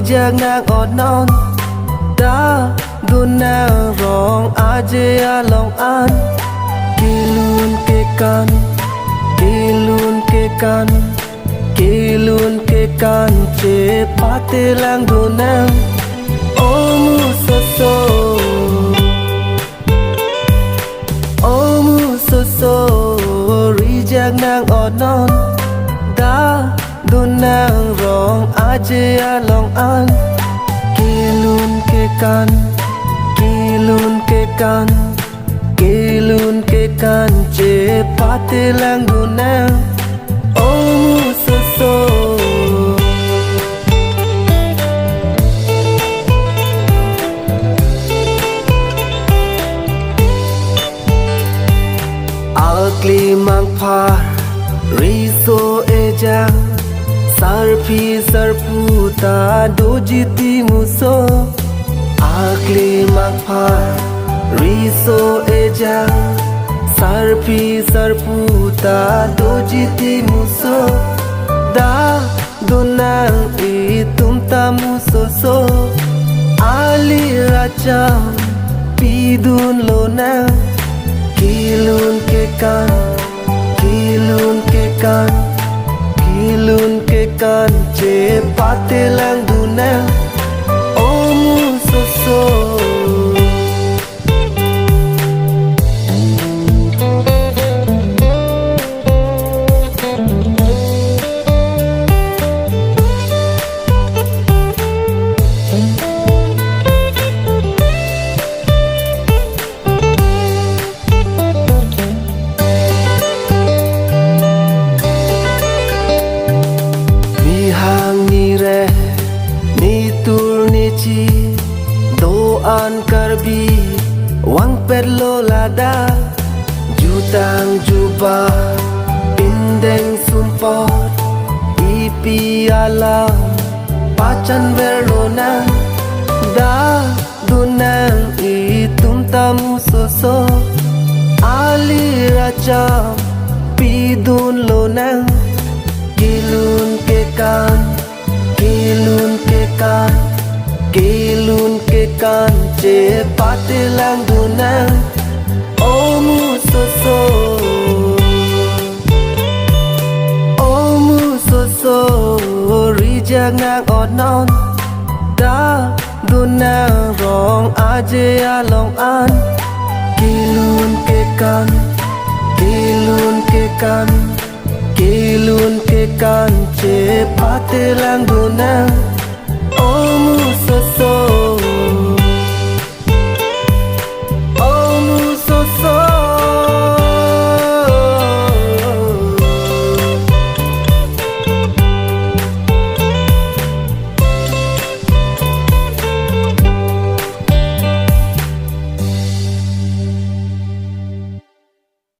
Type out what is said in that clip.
giang ngang ọt non đã đun nang rong aje a long an kỳ luôn kê can kỳ luôn kê can kỳ luôn kê can chế pate lang đun nang ô mu so so ô mu so so ri giang ngang ọt non đã đun nang rong aje a long an kỳ luôn kê can kỳ luôn kê can kỳ luôn kê can chế pate lang đun nang ô mu so so akli mang pha riso ejang sarpi sarputa dojiti muso akli mang pha riso ejang sarpi sarputa dojiti muso da donang itum tamu so ali raja pidun lona kilun ke kan kilun ke kan kilun ke kan che pate lang dunang omu so so doan karbi wang perlo lada jutang juba pindeng sumpot ipi alam pacan verlona da dunang itum tamu soso ali raja pidun lonang kilun ke kan kilun ke kan kilun ke kan che pate lang dunang omu so so omu so so ri giang ngang ọt non đã dunang rong aje a long an kilun ke kan kilun ke kan kilun ke kan che pate lang dunang